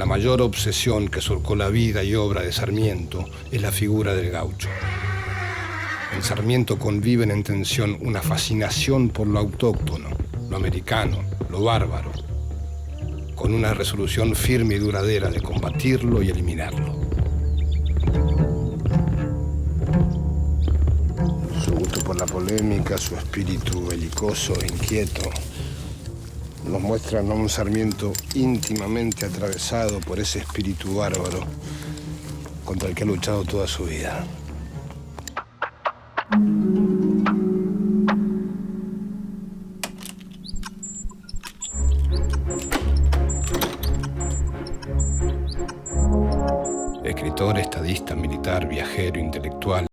La mayor obsesión que surcó la vida y obra de Sarmiento es la figura del gaucho. En Sarmiento conviven en tensión una fascinación por lo autóctono, lo americano, lo bárbaro, con una resolución firme y duradera de combatirlo y eliminarlo. Su gusto por la polémica, su espíritu belicoso e inquieto, nos muestran a un Sarmiento íntimamente atravesado por ese espíritu bárbaro contra el que ha luchado toda su vida. Escritor, estadista, militar, viajero, intelectual.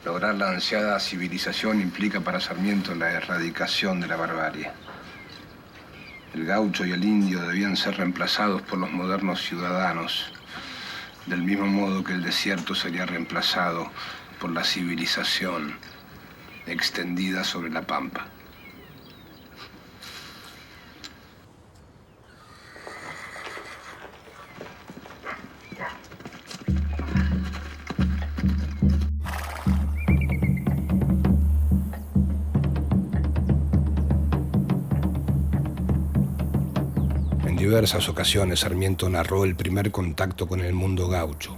Lograr la ansiada civilización implica para Sarmiento la erradicación de la barbarie. El gaucho y el indio debían ser reemplazados por los modernos ciudadanos, del mismo modo que el desierto sería reemplazado por la civilización extendida sobre la pampa. En diversas ocasiones Sarmiento narró el primer contacto con el mundo gaucho,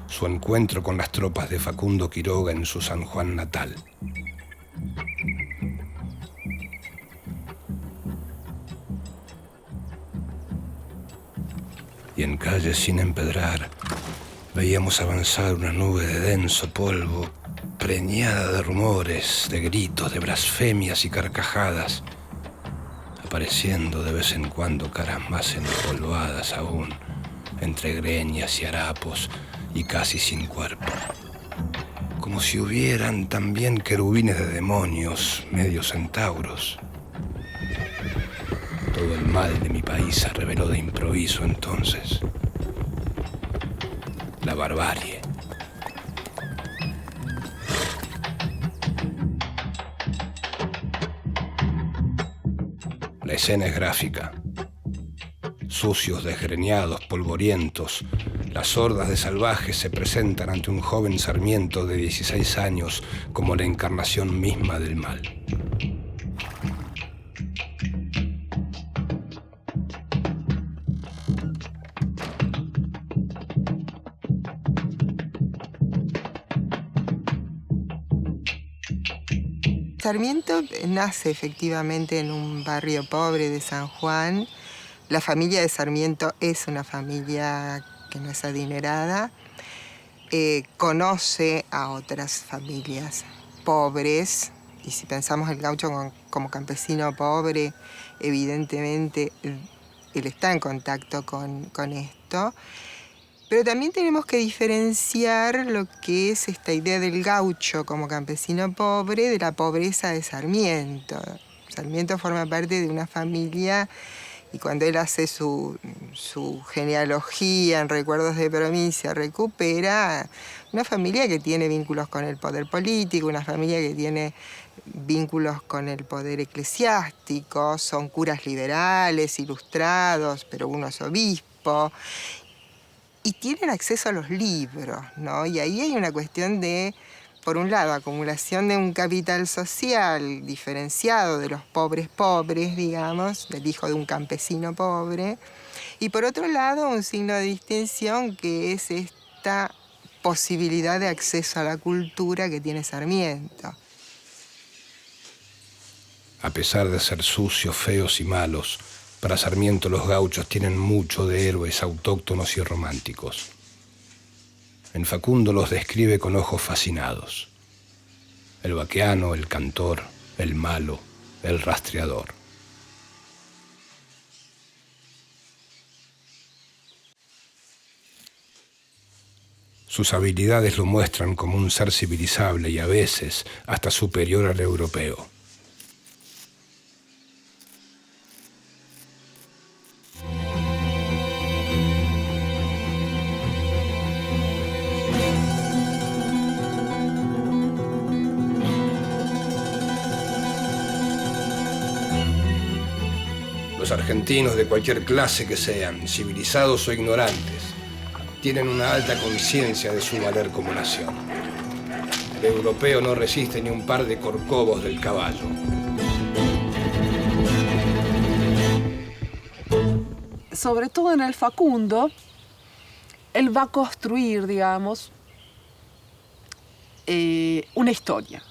su encuentro con las tropas de Facundo Quiroga en su San Juan natal. Y en calles sin empedrar veíamos avanzar una nube de denso polvo, preñada de rumores, de gritos, de blasfemias y carcajadas, apareciendo de vez en cuando caras más empolvadas aún, entre greñas y harapos y casi sin cuerpo. Como si hubieran también querubines de demonios, medio centauros. Todo el mal de mi país se reveló de improviso entonces. La barbarie. La escena es gráfica. Sucios, desgreñados, polvorientos, las hordas de salvajes se presentan ante un joven Sarmiento de 16 años como la encarnación misma del mal. Sarmiento nace efectivamente en un barrio pobre de San Juan. La familia de Sarmiento es una familia que no es adinerada. Conoce a otras familias pobres, y si pensamos el gaucho como campesino pobre, evidentemente él está en contacto con esto. Pero también tenemos que diferenciar lo que es esta idea del gaucho como campesino pobre de la pobreza de Sarmiento. Sarmiento forma parte de una familia Y cuando él hace su genealogía en Recuerdos de Provincia, recupera una familia que tiene vínculos con el poder político, una familia que tiene vínculos con el poder eclesiástico, son curas liberales, ilustrados, pero uno es obispo, y tienen acceso a los libros, ¿no? Y ahí hay una cuestión de, por un lado, acumulación de un capital social diferenciado de los pobres, digamos, del hijo de un campesino pobre, y por otro lado, un signo de distinción que es esta posibilidad de acceso a la cultura que tiene Sarmiento. A pesar de ser sucios, feos y malos, para Sarmiento los gauchos tienen mucho de héroes autóctonos y románticos. En Facundo los describe con ojos fascinados. El vaqueano, el cantor, el malo, el rastreador. Sus habilidades lo muestran como un ser civilizable y a veces hasta superior al europeo. Los argentinos, de cualquier clase que sean, civilizados o ignorantes, tienen una alta conciencia de su valer como nación. El europeo no resiste ni un par de corcovos del caballo. Sobre todo en el Facundo, él va a construir, digamos, una historia.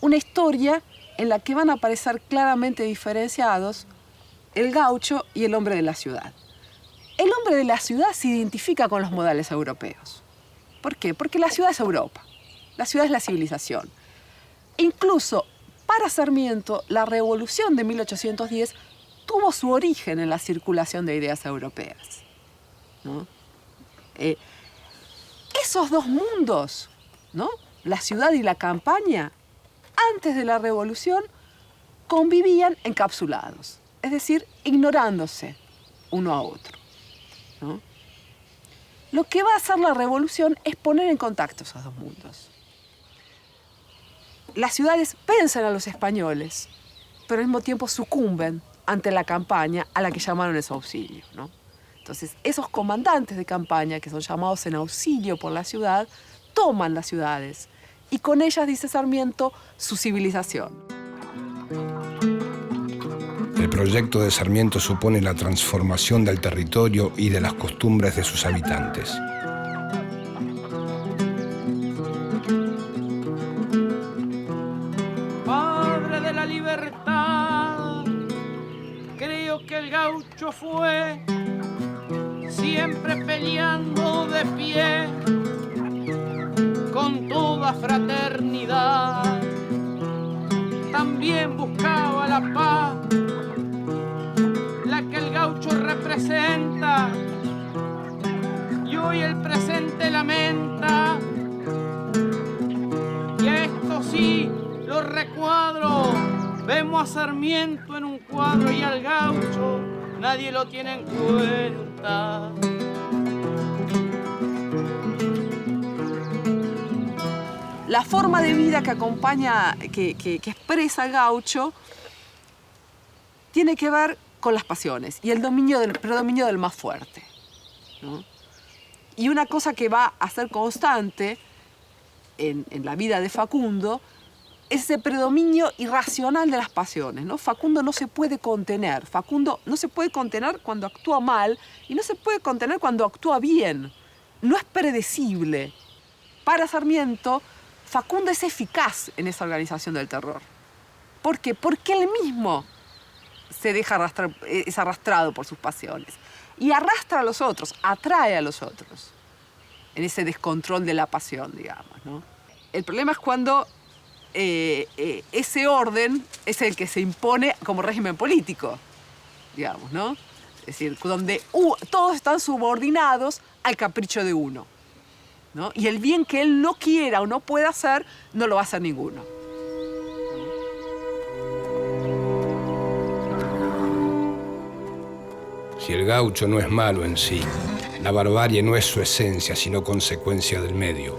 Una historia en la que van a aparecer claramente diferenciados el gaucho y el hombre de la ciudad. El hombre de la ciudad se identifica con los modales europeos. ¿Por qué? Porque la ciudad es Europa. La ciudad es la civilización. E incluso para Sarmiento, la revolución de 1810 tuvo su origen en la circulación de ideas europeas, ¿no? Esos dos mundos, ¿no? La ciudad y la campaña, antes de la revolución, convivían encapsulados. Es decir, ignorándose uno a otro, ¿no? Lo que va a hacer la revolución es poner en contacto esos dos mundos. Las ciudades vencen a los españoles, pero al mismo tiempo sucumben ante la campaña a la que llamaron en su auxilio, ¿no? Entonces, esos comandantes de campaña que son llamados en auxilio por la ciudad, toman las ciudades y con ellas, dice Sarmiento, su civilización. El proyecto de Sarmiento supone la transformación del territorio y de las costumbres de sus habitantes. Padre de la libertad, creo que el gaucho fue siempre peleando de pie con toda fraternidad. También buscaba la paz, la que el gaucho representa, y hoy el presente lamenta. Y a esto sí lo recuadro, vemos a Sarmiento en un cuadro y al gaucho nadie lo tiene en cuenta. La forma de vida que acompaña, que expresa el gaucho, tiene que ver con las pasiones y el predominio del más fuerte, ¿no? Y una cosa que va a ser constante en la vida de Facundo es ese predominio irracional de las pasiones, ¿no? Facundo no se puede contener. Facundo no se puede contener cuando actúa mal y no se puede contener cuando actúa bien. No es predecible. Para Sarmiento, Facundo es eficaz en esa organización del terror. ¿Por qué? Porque él mismo se deja arrastrar, es arrastrado por sus pasiones. Y arrastra a los otros, atrae a los otros. En ese descontrol de la pasión, digamos, ¿no? El problema es cuando ese orden es el que se impone como régimen político, digamos, ¿no? Es decir, donde todos están subordinados al capricho de uno, ¿no? Y el bien que él no quiera o no pueda hacer, no lo va a hacer ninguno. Si el gaucho no es malo en sí, la barbarie no es su esencia, sino consecuencia del medio.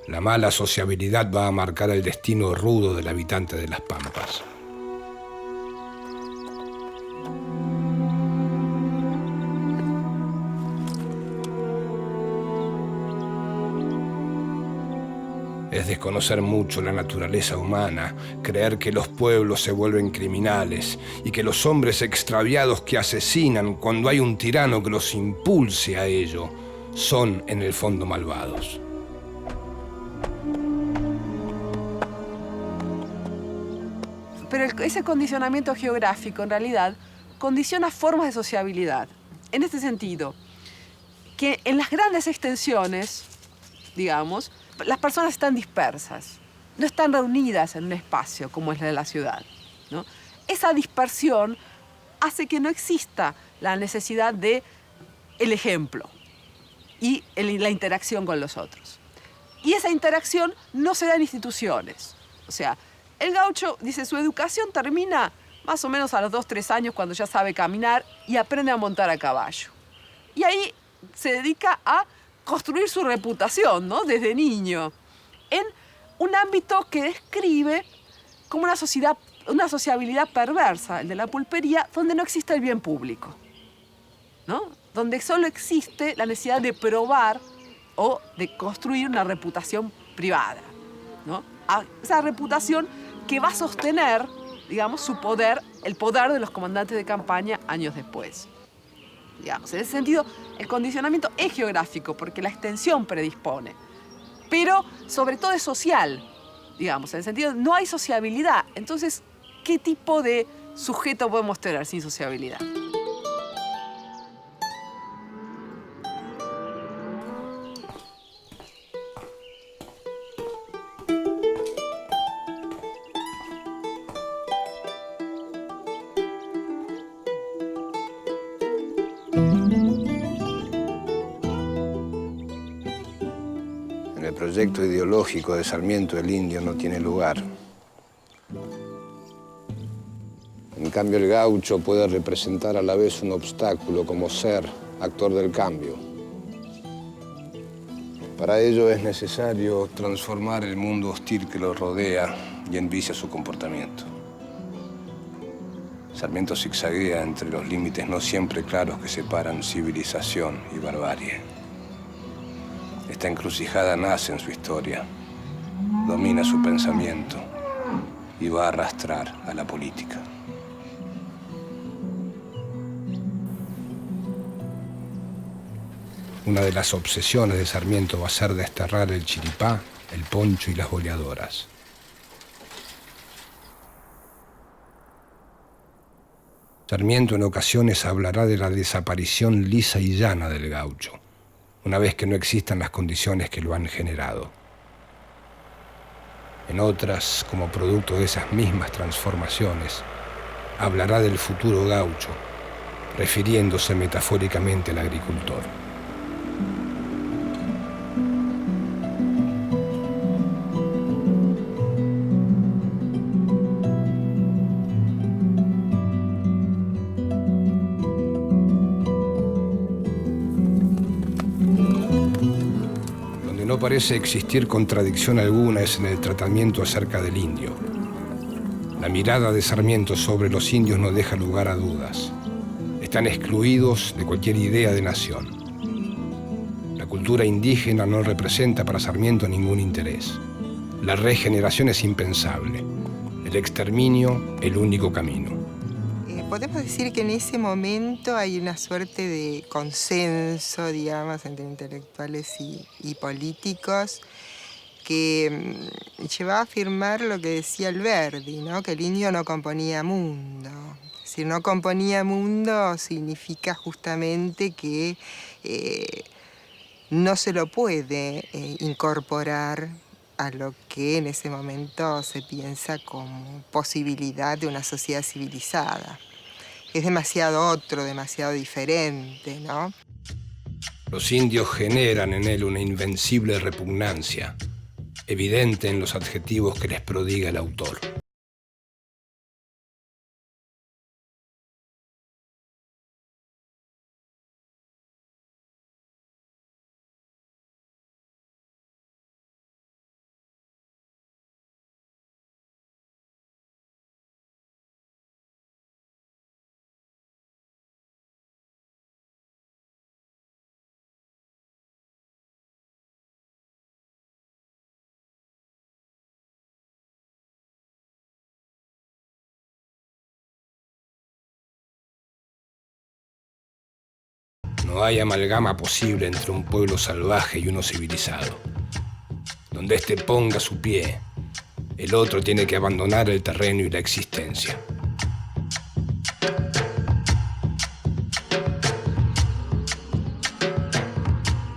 La mala sociabilidad va a marcar el destino rudo del habitante de las pampas. Es desconocer mucho la naturaleza humana, creer que los pueblos se vuelven criminales y que los hombres extraviados que asesinan cuando hay un tirano que los impulse a ello son en el fondo malvados. Pero ese condicionamiento geográfico, en realidad, condiciona formas de sociabilidad. En este sentido, que en las grandes extensiones, digamos, las personas están dispersas, no están reunidas en un espacio como es el de la ciudad, ¿no? Esa dispersión hace que no exista la necesidad de el ejemplo y la interacción con los otros. Y esa interacción no se da en instituciones. O sea, el gaucho, dice, su educación termina más o menos a los 2 o 3 años cuando ya sabe caminar y aprende a montar a caballo. Y ahí se dedica a construir su reputación, ¿no? Desde niño, en un ámbito que describe como una sociabilidad perversa, el de la pulpería, donde no existe el bien público, ¿no? Donde solo existe la necesidad de probar o de construir una reputación privada, ¿no? Esa reputación que va a sostener, digamos, su poder, el poder de los comandantes de campaña años después. Digamos, en ese sentido, el condicionamiento es geográfico porque la extensión predispone, pero sobre todo es social, digamos, en el sentido no hay sociabilidad. Entonces, ¿qué tipo de sujeto podemos tener sin sociabilidad? El proyecto ideológico de Sarmiento el indio no tiene lugar. En cambio, el gaucho puede representar a la vez un obstáculo como ser actor del cambio. Para ello es necesario transformar el mundo hostil que lo rodea y envicia su comportamiento. Sarmiento zigzaguea entre los límites no siempre claros que separan civilización y barbarie. Esta encrucijada nace en su historia, domina su pensamiento y va a arrastrar a la política. Una de las obsesiones de Sarmiento va a ser desterrar el chiripá, el poncho y las boleadoras. Sarmiento en ocasiones hablará de la desaparición lisa y llana del gaucho, una vez que no existan las condiciones que lo han generado. En otras, como producto de esas mismas transformaciones, hablará del futuro gaucho, refiriéndose metafóricamente al agricultor. No parece existir contradicción alguna es en el tratamiento acerca del indio. La mirada de Sarmiento sobre los indios no deja lugar a dudas. Están excluidos de cualquier idea de nación. La cultura indígena no representa para Sarmiento ningún interés. La regeneración es impensable. El exterminio, el único camino. Podemos decir que en ese momento hay una suerte de consenso, digamos, entre intelectuales y políticos que llevaba a afirmar lo que decía Alberdi, ¿no? Que el indio no componía mundo. Si no componía mundo significa justamente que no se lo puede incorporar a lo que en ese momento se piensa como posibilidad de una sociedad civilizada. Es demasiado otro, demasiado diferente, ¿no? Los indios generan en él una invencible repugnancia, evidente en los adjetivos que les prodiga el autor. No hay amalgama posible entre un pueblo salvaje y uno civilizado. Donde éste ponga su pie, el otro tiene que abandonar el terreno y la existencia.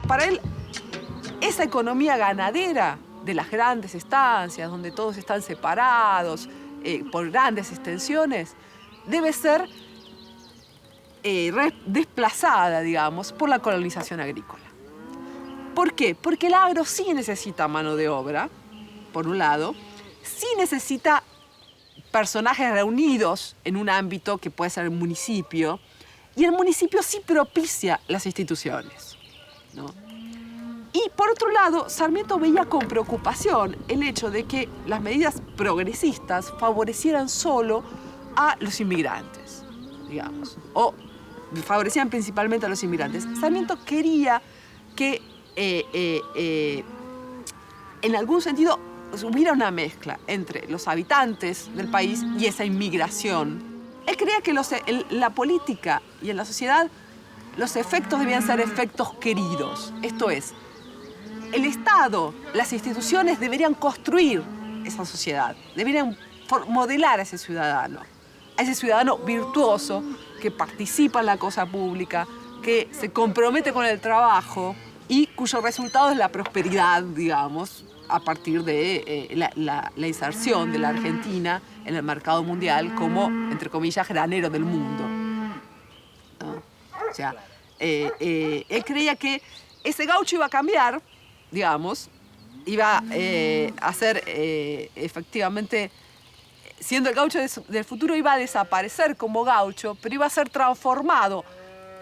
Para él, esa economía ganadera de las grandes estancias, donde todos están separados por grandes extensiones, debe ser desplazada, digamos, por la colonización agrícola. ¿Por qué? Porque el agro sí necesita mano de obra, por un lado, sí necesita personajes reunidos en un ámbito que puede ser el municipio, y el municipio sí propicia las instituciones, ¿no? Y por otro lado, Sarmiento veía con preocupación el hecho de que las medidas progresistas favorecieran solo a los inmigrantes, digamos, o favorecían principalmente a los inmigrantes. Sarmiento quería que en algún sentido hubiera una mezcla entre los habitantes del país y esa inmigración. Él creía que en la política y en la sociedad los efectos debían ser efectos queridos, esto es, el Estado, las instituciones deberían construir esa sociedad, deberían modelar a ese ciudadano virtuoso que participa en la cosa pública, que se compromete con el trabajo y cuyo resultado es la prosperidad, digamos, a partir de la inserción de la Argentina en el mercado mundial como, entre comillas, granero del mundo, ¿no? O sea, él creía que ese gaucho iba a cambiar, digamos, iba a ser efectivamente, siendo el gaucho del futuro, iba a desaparecer como gaucho, pero iba a ser transformado,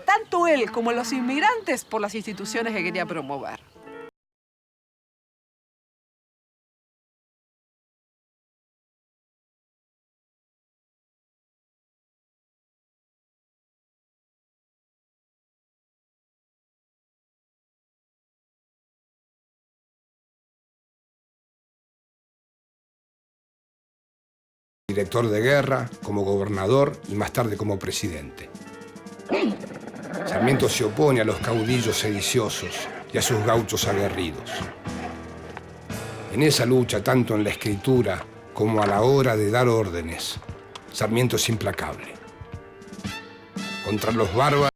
tanto él como los inmigrantes, por las instituciones que quería promover. Director de guerra, como gobernador y más tarde como presidente. Sarmiento se opone a los caudillos sediciosos y a sus gauchos aguerridos. En esa lucha, tanto en la escritura como a la hora de dar órdenes, Sarmiento es implacable. Contra los bárbaros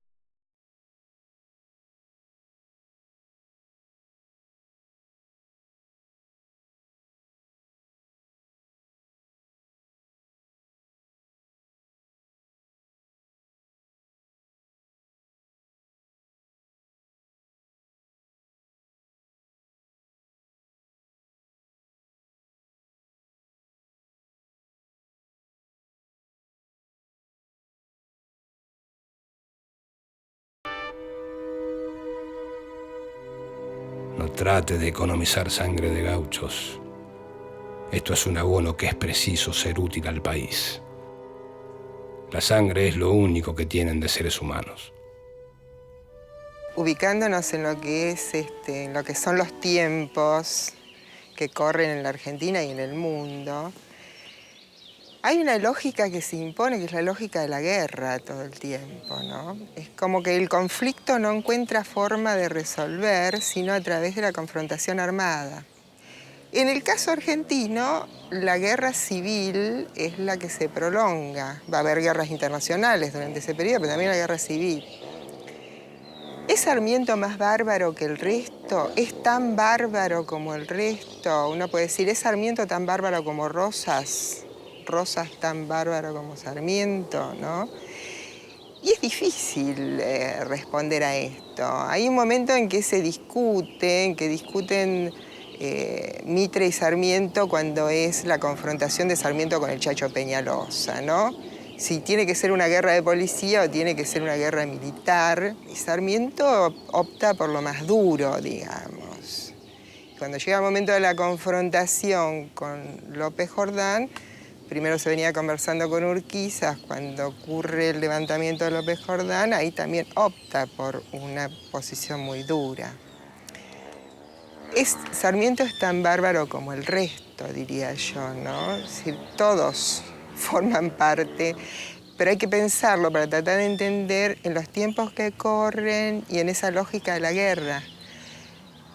no trate de economizar sangre de gauchos. Esto es un abono que es preciso ser útil al país. La sangre es lo único que tienen de seres humanos. Ubicándonos en lo que es en lo que son los tiempos que corren en la Argentina y en el mundo, hay una lógica que se impone, que es la lógica de la guerra todo el tiempo, ¿no? Es como que el conflicto no encuentra forma de resolver, sino a través de la confrontación armada. En el caso argentino, la guerra civil es la que se prolonga. Va a haber guerras internacionales durante ese periodo, pero también la guerra civil. ¿Es Sarmiento más bárbaro que el resto? ¿Es tan bárbaro como el resto? Uno puede decir, ¿es Sarmiento tan bárbaro como Rosas? Rosas tan bárbaro como Sarmiento, ¿no? Y es difícil responder a esto. Hay un momento en que se discuten, Mitre y Sarmiento cuando es la confrontación de Sarmiento con el Chacho Peñalosa, ¿no? Si tiene que ser una guerra de policía o tiene que ser una guerra militar. Y Sarmiento opta por lo más duro, digamos. Cuando llega el momento de la confrontación con López Jordán, primero se venía conversando con Urquiza, cuando ocurre el levantamiento de López Jordán, ahí también opta por una posición muy dura. Sarmiento es tan bárbaro como el resto, diría yo, ¿no? Es decir, todos forman parte pero hay que pensarlo para tratar de entender en los tiempos que corren y en esa lógica de la guerra,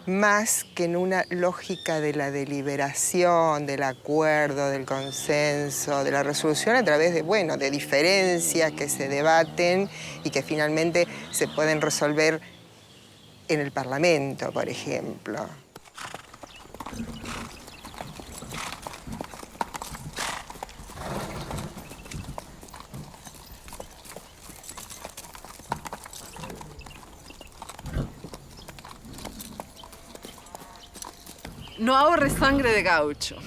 más que en una lógica de la deliberación, del acuerdo, del consenso, de la resolución a través de, bueno, de diferencias que se debaten y que finalmente se pueden resolver en el Parlamento, por ejemplo. No ahorres sangre de gaucho.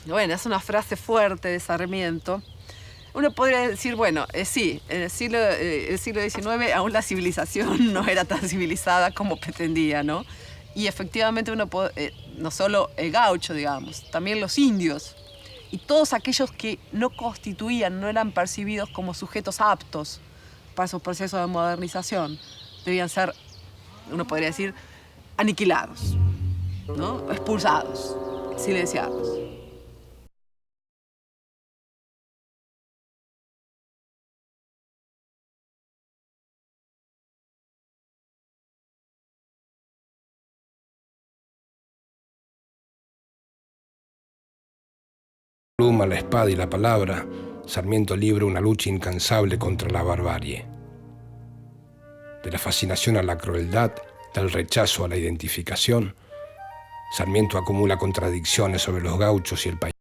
Bueno, es una frase fuerte de Sarmiento. Uno podría decir, bueno, sí, en el siglo XIX aún la civilización no era tan civilizada como pretendía, ¿no? Y efectivamente no solo el gaucho, digamos, también los indios y todos aquellos que no constituían, no eran percibidos como sujetos aptos para esos procesos de modernización, debían ser, uno podría decir, aniquilados, ¿no? Expulsados, silenciados. La pluma, la espada y la palabra, Sarmiento libra una lucha incansable contra la barbarie. De la fascinación a la crueldad, del rechazo a la identificación, Sarmiento acumula contradicciones sobre los gauchos y el país.